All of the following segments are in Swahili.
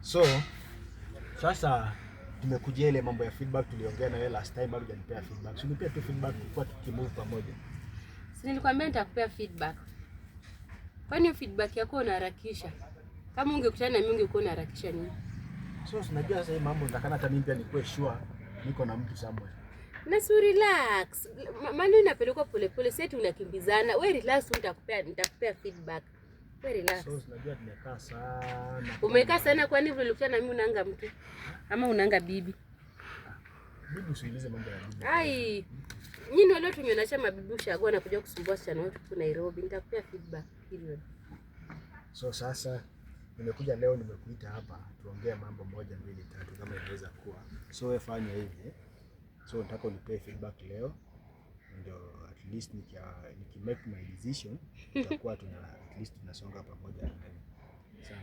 So sasa tumekujia ile mambo ya feedback tuliongea na wewe last time, bado hujanipea feedback. So nipea tu feedback kwa tukimove pamoja. Si nilikwambia nitakupea feedback. Kwani feedback yako unaharakisha? Kama ungekutana na mimi ungekuwa unaharakisha nini? So unajua sasa hii mambo nitakana hata mimi pia nikuwe sure niko na mtu somewhere. Na so relax. Mali unapelekwa pole pole, sasa unakimbizana. Wewe relax, nitakupea feedback. Wewe relax. So unajua tumekaa sana. Umekaa sana kwani vile ulikutana na mimi unaanga mtu? Ama unaanga bibi? Bibi usiulize mambo ya bibi. Ai. Nyinyi wale tunyonyesha mabibi ushago na kuja kusumbua sana watu huko Nairobi. Nitakupea feedback period. So sasa nimekuja leo, nimekuita hapa tuongee mambo moja mbili tatu kama inaweza kuwa. So wewe fanya hivi. So nataka unipe feedback leo ndio at least niki make my decision tutakuwa at least tunasonga pamoja na wewe. Sawa.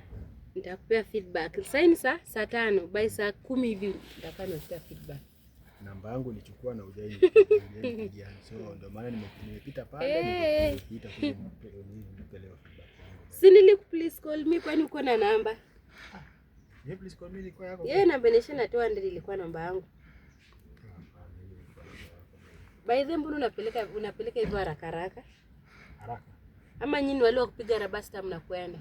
Nitakupea feedback. Saini saa 5 by saa 10 hivi nitakuwa nakupea feedback. Namba yangu nilichukua na ujai. So ndio maana nimepita pale nikipita kule leo feedback. Si please call me kwani uko na namba? Yeah, please call me ni kwa yako. Yeye namba nishana toa ndio ilikuwa namba yangu. By the way, mbona unapeleka hivyo haraka haraka? Haraka. Ama nyinyi wale wa kupiga rabasta mnakwenda?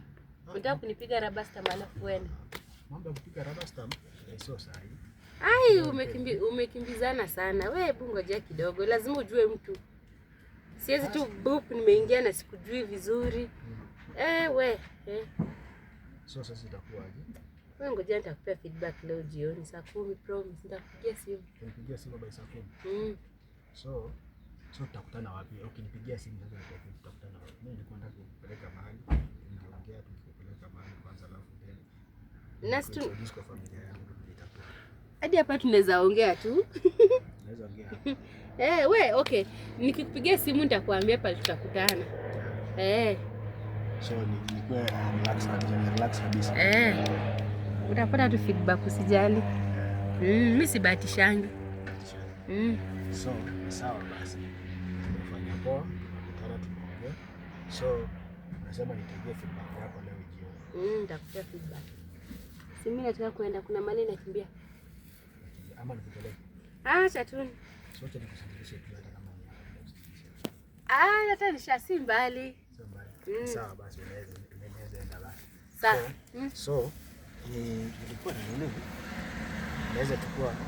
Unataka kunipiga rabasta alafu uende? Mambo ya kupiga rabasta sio sahihi. Ai, umekimbizana sana. Wewe hebu ngoja kidogo. Lazima ujue mtu. Siwezi tu boop nimeingia na sikujui vizuri. So sasa itakuwaje? Wewe ngoja nitakupea feedback leo jioni saa 10 promise. Nitakupigia simu. Nipigia simu by saa 10. So tutakutana wapi? Ukinipigia simu ndio tutakutana wapi? Mimi nilikuwa nataka kupeleka mahali. Ningeongea tukipeleka mahali kwanza alafu then. Na stu disco familia yangu itakuwa. Hadi hapa tunaweza ongea tu. Tunaweza ongea. We, okay. Nikikupigia simu nitakwambia pale tutakutana. So nikuwe relax kabisa. Utapata tu feedback usijali. Mimi sibahatishangi. So sawa basi. Tumefanya poa, tunakutana tunaongea. So nasema nitegee feedback yako leo jioni. Nitakupea feedback. Si mimi nataka kwenda, kuna mali nakimbia. Ama nikupeleke. Acha tu. Sote nikusindikize tu hata kama ni. Hata nishasi mbali. Sio mbali. Sawa basi tunaweza enda basi. Sawa. So nilikuwa na nini?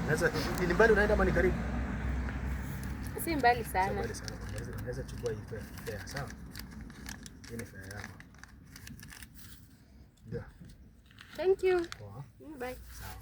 Naweza ni mbali unaenda ama ni karibu? Si mbali sana. Unaweza chukua hii fare, sawa? Hii ni fare yako. Ndio. Thank you. Poa. Bye. Sawa.